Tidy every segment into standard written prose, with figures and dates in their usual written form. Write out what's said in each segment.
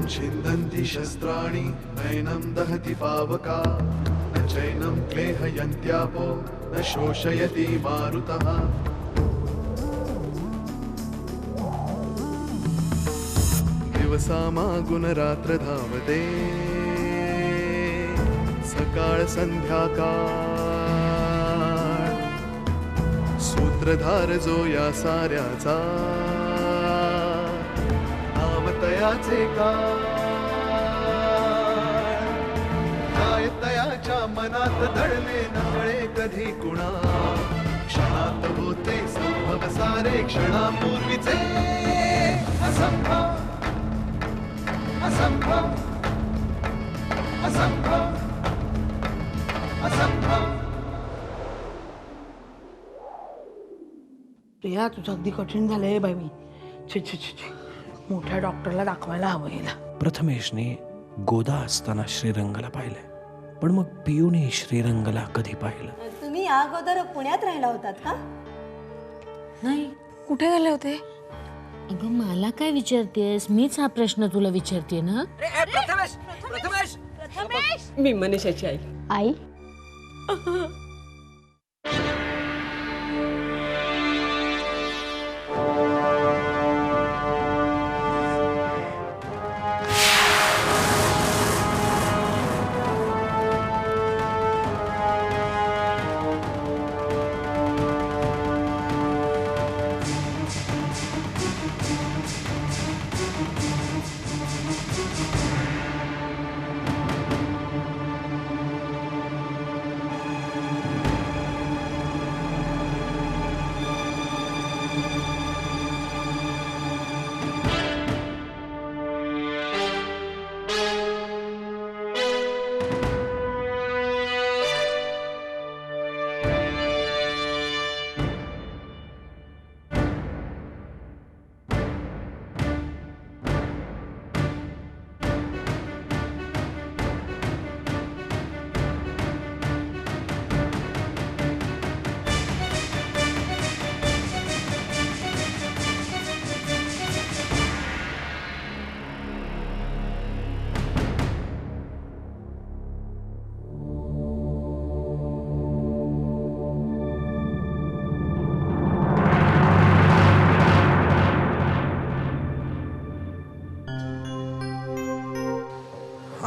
छिन्दन्ति शस्त्राणि नैनं दहति पावका न चैनं क्लेहयन्त्यापो न शोषयति मारुतः दिवसामागुन रात्र धावते सकाळ संध्याकाळ सूत्रधार जो या साऱ्याचा नावतयाचे काय तयाच्या मनात दडले नवळे कधी कुणा क्षणात होते संभव सारे क्षणापूर्वीचे असंभव असंभव असंभव असंभव. प्रिया तुझं अगदी कठीण झालंय बाई. छी छी छी छी, मोठ्या डॉक्टरला दाखवायला हवं याला. प्रथमेशने गोदा असताना श्रीरंगला पाहिलंय, पण मग पियूने श्रीरंगला कधी पाहिलं? तुम्ही या अगोदर पुण्यात राहिला होतात का? नाही. कुठे गेले होते? अगं मला काय विचारतेस? मीच हा प्रश्न तुला विचारते ना. मी मनीषाची आई. आई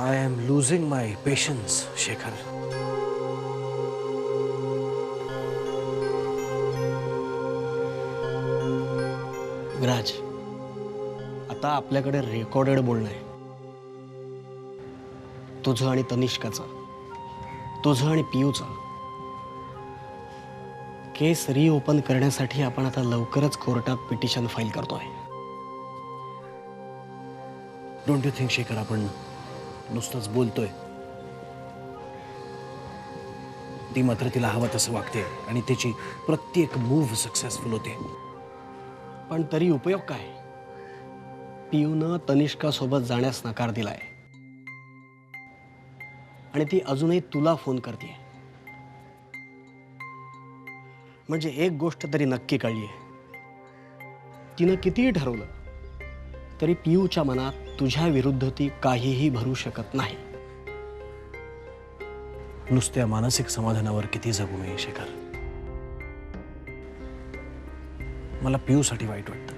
I am losing my patience, Shekhar. Viraj, आता आपल्याकडे रेकॉर्डेड बोलणं आहे. तुझं आणि तनिष्काचं, तुझं आणि पियूचं. केस रिओपन करण्यासाठी आपण आता लवकरच कोर्टात पिटिशन फाईल करतोय. डोंट यू थिंक शेखर, आपण नुसतंच बोलतोय, ती मात्र तिला हवं तसं वागते आणि तिची प्रत्येक मूव्ह सक्सेसफुल होते. पण तरी उपयोग काय? पियूनं तनिष्का सोबत जाण्यास नकार दिलाय आणि ती अजूनही तुला फोन करते. म्हणजे एक गोष्ट तरी नक्की कळलीये, तिनं कितीही ठरवलं तरी पियूच्या मनात तुझ्या विरुद्ध ती काहीही भरू शकत नाही. नुसत्या मानसिक समाधानावर किती जगू मी शेखर. मला पियूसाठी वाईट वाटतं.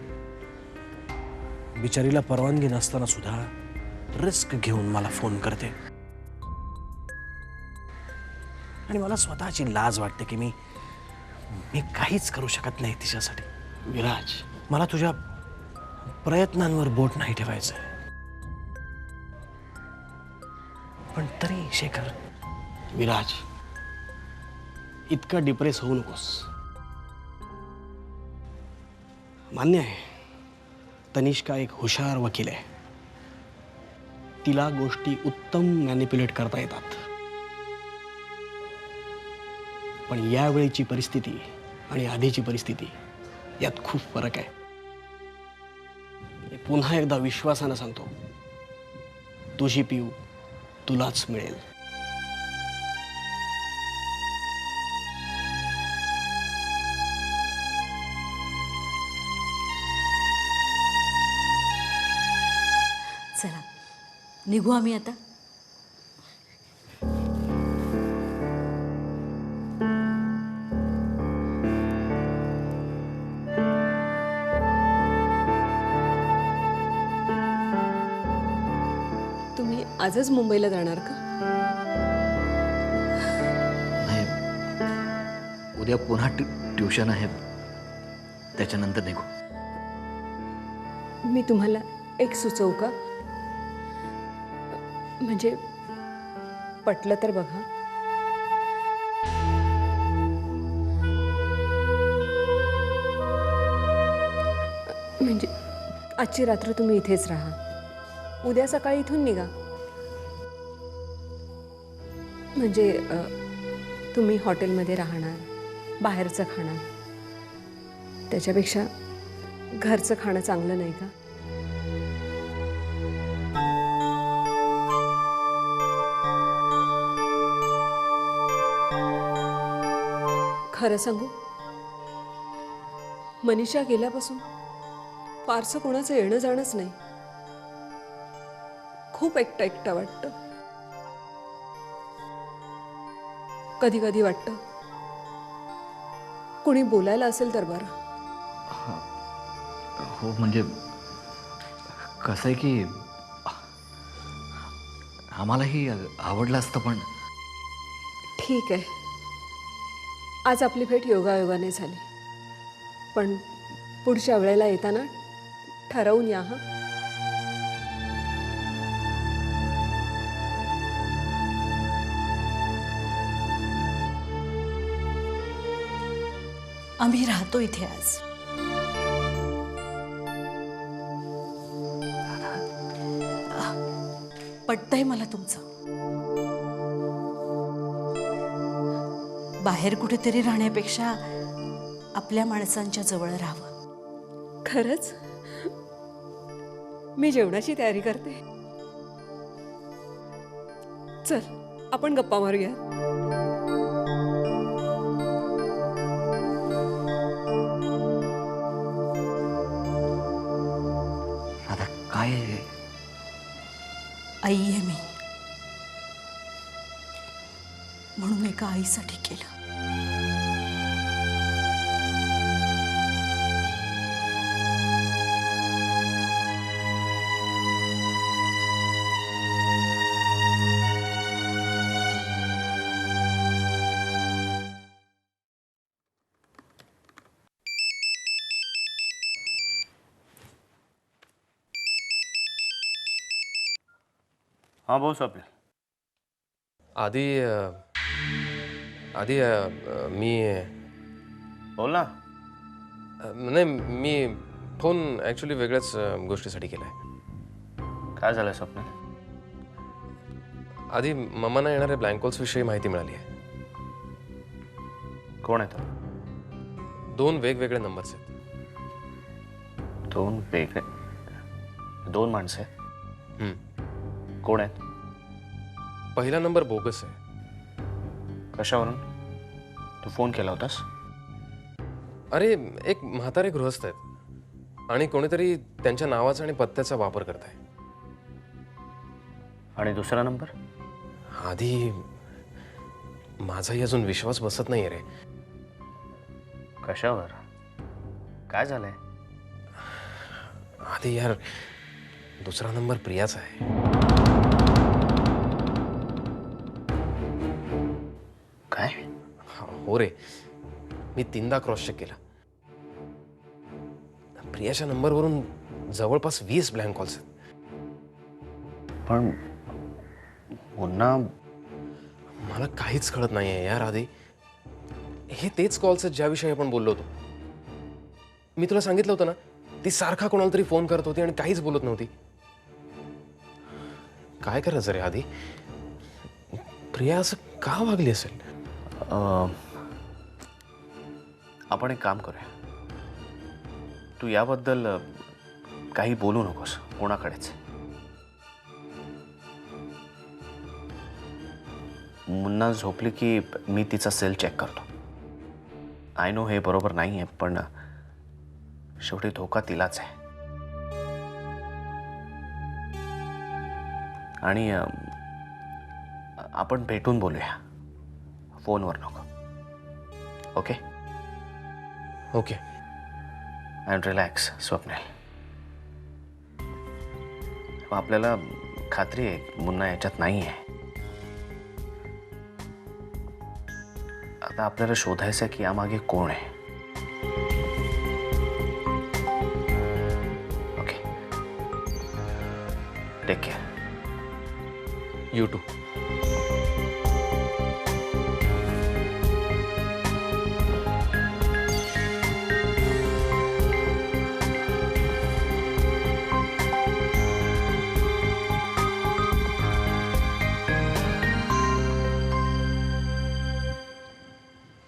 बिचारीला परवानगी नसताना सुद्धा रिस्क घेऊन मला फोन करते आणि मला स्वतःची लाज वाटते की मी काहीच करू शकत नाही तिच्यासाठी. विराज, मला तुझ्या प्रयत्नांवर बोट नाही ठेवायचं, पण तरी शेखर. विराज, इतका डिप्रेस होऊ नकोस. मान्य आहे, तनिष्का एक हुशार वकील आहे. तिला गोष्टी उत्तम मॅनिप्युलेट करता येतात. पण यावेळीची परिस्थिती आणि आधीची परिस्थिती यात खूप फरक आहे. पुन्हा एकदा विश्वासानं सांगतो, तुझी पिऊ तुलाच मिळेल. चला निघू आम्ही आता? तुम्ही आजच मुंबईला जाणार का? नाही, उद्या पुन्हा ट्युशन आहे, त्याच्यानंतर निघू. मी तुम्हाला एक सुचवू का? म्हणजे पटलं तर बघा. म्हणजे आजची रात्र तुम्ही इथेच राहा, उद्या सकाळी इथून निघा. म्हणजे तुम्ही हॉटेलमध्ये राहणार, बाहेरचं खाणार, त्याच्यापेक्षा घरचं खाणं चांगलं नाही का? खरं सांगू, मनीषा गेल्यापासून फारसं कोणाचं येणं जाणंच नाही. खूप एकटं एकटं वाटतं. कधी कधी वाटतं कोणी बोलायला असेल तर बरं. हो, म्हणजे कसं आहे की आम्हालाही आवडलं असतं, पण ठीक आहे, आज आपली भेट योगायोगाने झाली, पण पुढच्या वेळेला येताना ठरवून या. हां, आम्ही राहतो इथे आज. पटतंय मला तुमचं. बाहेर कुठेतरी राहण्यापेक्षा आपल्या माणसांच्या जवळ राहावं. खरंच मी जेवणाची तयारी करते. चल आपण गप्पा मारूया. आता काय आई आहे मी, म्हणून एका आईसाठी केलं. हाँ भाऊ स्वप्न. आधी आधी मी बोल ना. नाही, मी फोन ॲक्च्युली वेगळ्याच गोष्टीसाठी केला आहे. काय झालं स्वप्न? आधी मम्मांना येणाऱ्या ब्लँक माहिती मिळाली आहे. कोण आहे तो? 2 वेगवेगळे नंबर्स आहेत. 2 वेगळे? 2 माणसं आहेत? हम्म. कोण आहेत? पहिला नंबर बोगस आहे. कशावरून? तू फोन केला होतास? अरे, एक म्हातारे गृहस्थ आहेत आणि कोणीतरी त्यांच्या नावाचा आणि पत्त्याचा वापर करत आहे. आणि दुसरा नंबर? आधी माझाही अजून विश्वास बसत नाही रे. कशावर? काय झालंय? आधी यार, दुसरा नंबर प्रियाचा आहे. काय? हो रे, मी 3दा क्रॉस चेक केला. प्रियाच्या नंबरवरून जवळपास 20 ब्लँक कॉल्स आहेत. पण पुन्हा मला काहीच कळत नाहीये यार. आधी हे तेच कॉल्स आहेत ज्याविषयी आपण बोललो होतो. मी तुला सांगितलं होतं ना, ती सारखा कोणाला तरी फोन करत होती आणि काहीच बोलत नव्हती. काय करायचं रे आधी? प्रिया असं का वागली असेल? आपण एक काम करूया. तू याबद्दल काही बोलू नकोस कोणाकडेच. मुन्ना झोपली की मी तिचा सेल चेक करतो. आय नो हे बरोबर नाही आहे, पण शेवटी धोका तिलाच आहे. आणि आपण भेटून बोलूया, फोनवर नको. Okay? Okay. And relax Swapnil. आपल्याला खात्री आहे मुन्ना याच्यात नाही आहे. आता आपल्याला शोधायचं की यामागे कोण आहे. Okay, take care. You too.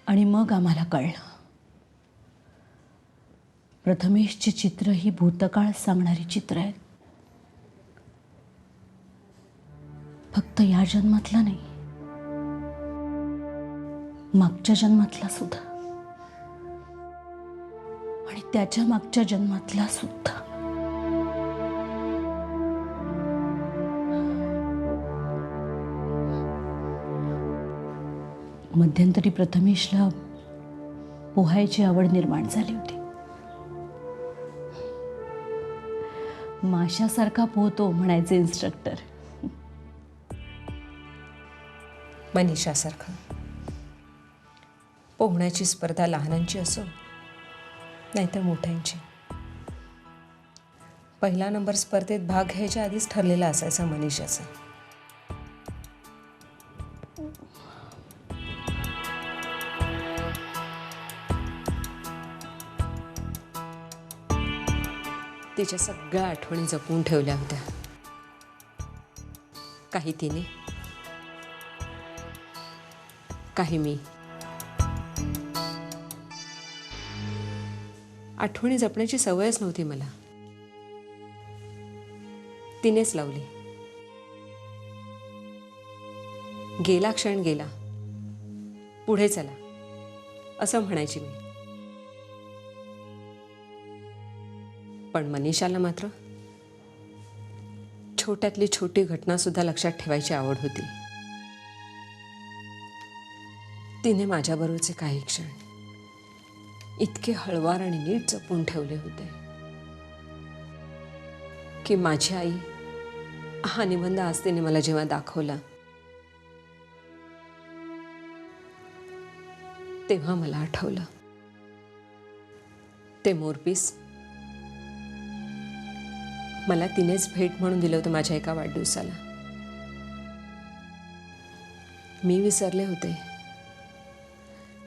आणि मग आम्हाला कळलं, प्रथमेशची चित्र ही भूतकाळ सांगणारी चित्र आहेत. फक्त या जन्मातला नाही, मागच्या जन्मातला सुद्धा, आणि त्याच्या मागच्या जन्मातला सुद्धा. मध्यंतरी प्रथमेशला पोहायची आवड निर्माण झाली होती. माशासारखा पोहतो म्हणायचे इन्स्ट्रक्टर. मनीषासारखं पोहण्याची स्पर्धा लहानांची असो नाहीतर मोठ्यांची, पहिला नंबर स्पर्धेत भाग घ्यायच्या आधीच ठरलेला असायचा मनीषाचा. तिच्या सगळ्या आठवणी जपून ठेवल्या होत्या. काही तिने, काही मी. आठवणी जपण्याची सवयच नव्हती मला, तिनेच लावली. गेला क्षण गेला, पुढे चला असं म्हणायची मी. पण मनीषाला मात्र छोट्यातली छोटी घटना सुद्धा लक्षात ठेवायची आवड होती. तिने माझ्याबरोबरचे काही क्षण इतके हळवार आणि नीट जपून ठेवले होते की माझी आई हा निबंध आज तिने मला जेव्हा दाखवला तेव्हा मला आठवलं, ते मोरपीस मला तिनेच भेट म्हणून दिलं होतं माझ्या एका वाढदिवसाला. मी विसरले होते,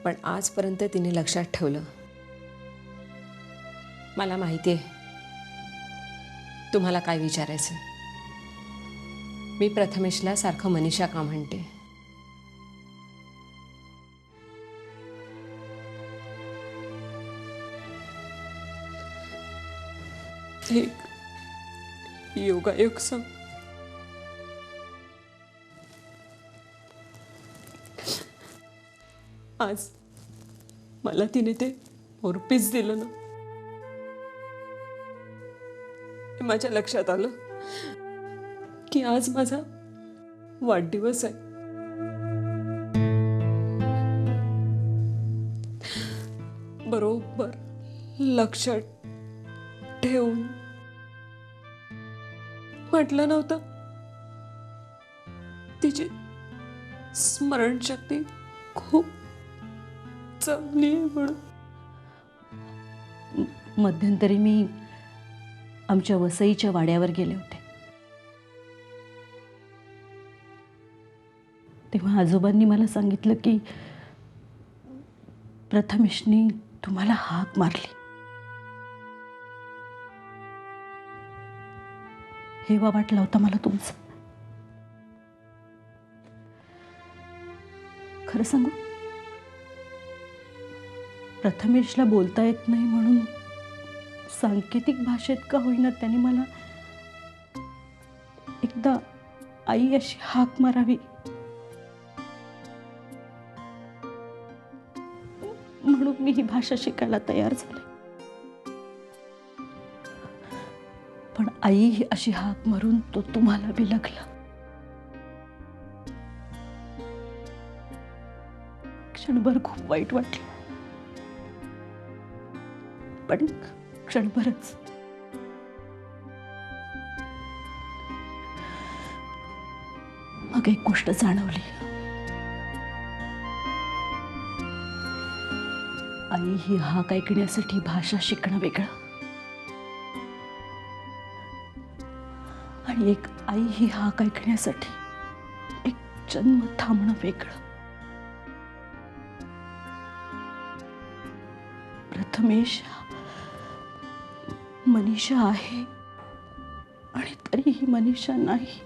पण आजपर्यंत तिने लक्षात ठेवलं. मला माहिती आहे तुम्हाला काय विचारायचं. मी प्रथमेशला सारखं मनीषा का म्हणते. एक योगायोग सांग. आज मला तिने ते मोरपीस दिलं ना, हे माझ्या लक्षात आलं की आज माझा वाढदिवस आहे. बरोबर लक्षात ठेवून म्हटलं नव्हतं. तिची स्मरणशक्ती खूप चांगली आहे म्हणून. मध्यंतरी मी आमच्या वसईच्या वाड्यावर गेले होते. तेव्हा आजोबांनी मला सांगितलं की प्रथमेशनी तुम्हाला हाक मारली. हेवा वाटला होता मला तुमचं. खरं सांगू, प्रथमेशला बोलता येत नाही म्हणून सांकेतिक भाषेत का होईना त्यांनी मला एकदा आई अशी हाक मारावी म्हणून मी ही भाषा शिकायला तयार झाले. पण आई अशी हाक मारून तो तुम्हाला बिलगला. क्षणभर खूप वाईट वाटलं, पण क्षणभरच. मग एक गोष्ट जाणवली. आई ही हाक ऐकण्यासाठी भाषा शिकणं वेगळं, आणि एक आई ही हाक ऐकण्यासाठी एक जन्म थांबणं वेगळं. प्रथमेश मनीषा आहे आणि तरीही मनीषा नाही.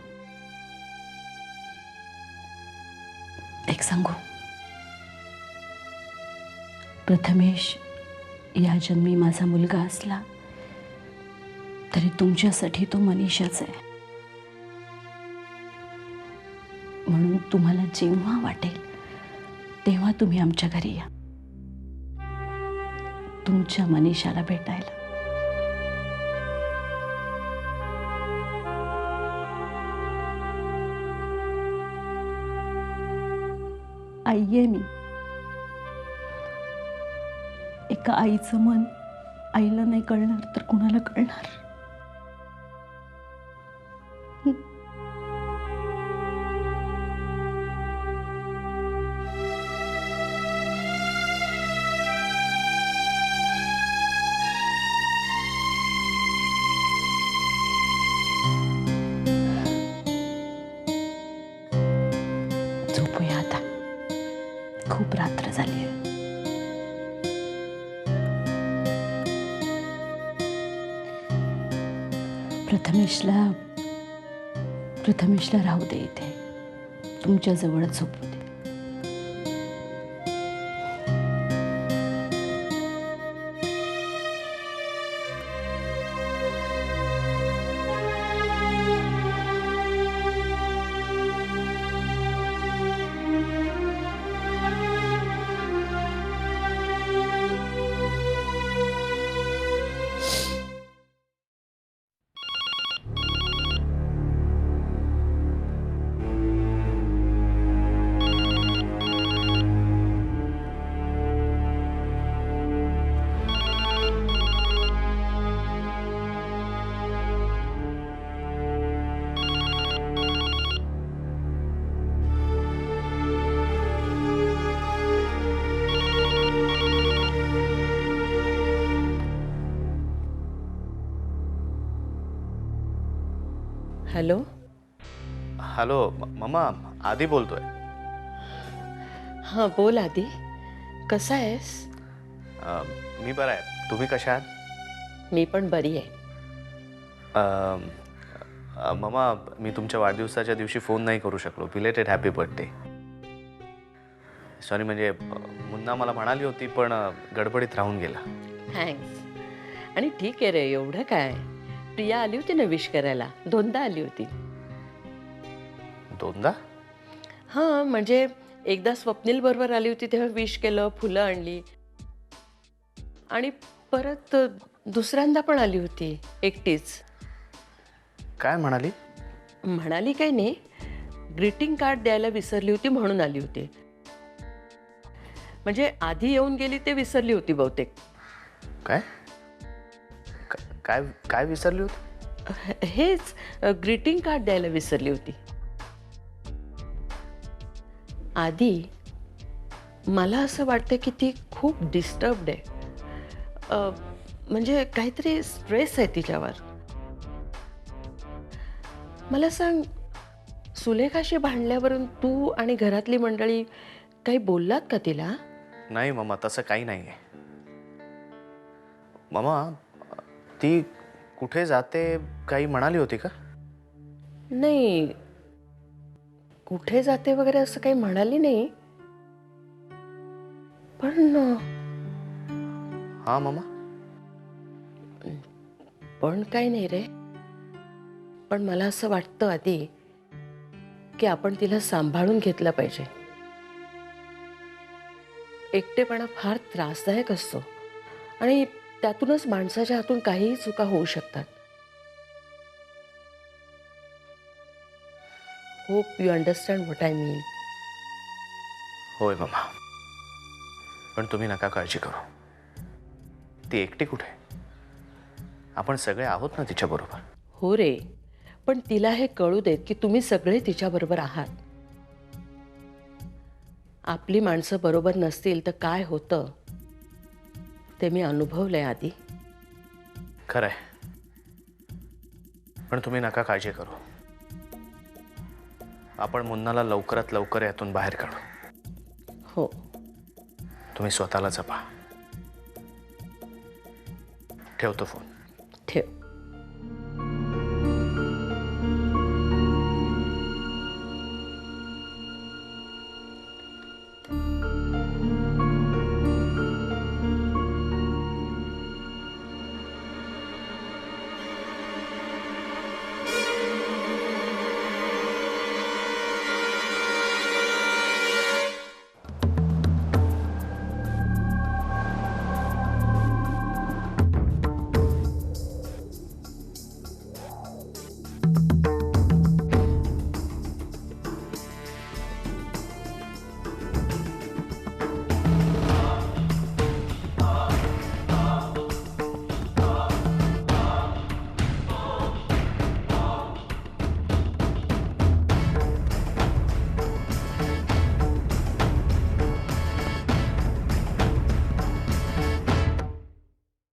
एक सांगू, प्रथमेश या जन्मी माझा मुलगा असला तरी तुमच्यासाठी तो मनीषाच आहे. म्हणून तुम्हाला जेव्हा वाटेल तेव्हा तुम्ही आमच्या घरी या, तुमच्या मनीषाला भेटायला. आई आहे मी. एका आईचं मन आईला नाही कळणार तर कुणाला कळणार? झोपूया आता, खूप रात्र झाली आहे. प्रथमेशला राहू दे इथे, तुमच्या जवळच झोपू दे. हॅलो. हॅलो मम्मा, आधी बोलतोय. हां बोल आधी, कसा आहेस? मी बरा आहे, तुम्ही कशा आहात? मी पण बरी आहे. मम्मा, मी तुमच्या वाढदिवसाच्या दिवशी फोन नाही करू शकलो. Belated happy birthday. सॉरी, म्हणजे मुन्ना मला म्हणाली होती पण गडबडीत राहून गेला. थँक्स. आणि ठीक आहे रे, एवढं काय. प्रिया आली होती ना विश करायला, 2दा आली होती. 2दा? हां, म्हणजे एकदा स्वप्नील बरोबर आली होती तेव्हा विश केलं, फुलं आणली, आणि परत दुसऱ्यांदा पण आली होती एकटीच. काय म्हणाली? म्हणाली काही नाही, ग्रीटिंग कार्ड द्यायला विसरली होती म्हणून आली होती. म्हणजे आधी येऊन गेली ते विसरली होती बहुतेक. काय काय काय विसरली होती? हेच ग्रीटिंग कार्ड द्यायला विसरली होती. आधी मला असं वाटतं की ती खूप डिस्टर्ब्ड आहे. म्हणजे काहीतरी स्ट्रेस आहे तिच्यावर. मला सांग, सुलेखाशी भांडल्यावरून तू आणि घरातली मंडळी काही बोललात का तिला? नाही मम्मा, तसं काही नाही आहे. मम्मा, ती कुठे जाते काही म्हणाली होती का? नाही, कुठे जाते वगैरे असं काही म्हणाली नाही. पण हां मम्मा. पण काही नाही रे. पण मला असं वाटतं आधी की आपण तिला सांभाळून घेतलं पाहिजे. एकटेपणा फार त्रासदायक असतो आणि त्यातूनच माणसाच्या हातून काहीही चुका होऊ शकतात. Hope you understand what I mean. होय मम्मा. पण तुम्ही नका काळजी करू. ती एकटी कुठे? आपण सगळे आहोत ना तिच्याबरोबर. हो रे, पण तिला हे कळू देत की तुम्ही सगळे तिच्याबरोबर आहात. आपली माणसं बरोबर नसतील तर काय होतं ते मी अनुभवलंय आधी. खरंय, पण तुम्ही नका काळजी करू. आपण मुन्नाला लवकरात लवकर यातून बाहेर काढू. हो, तुम्ही स्वतःला जपा. ठेवतो फोन.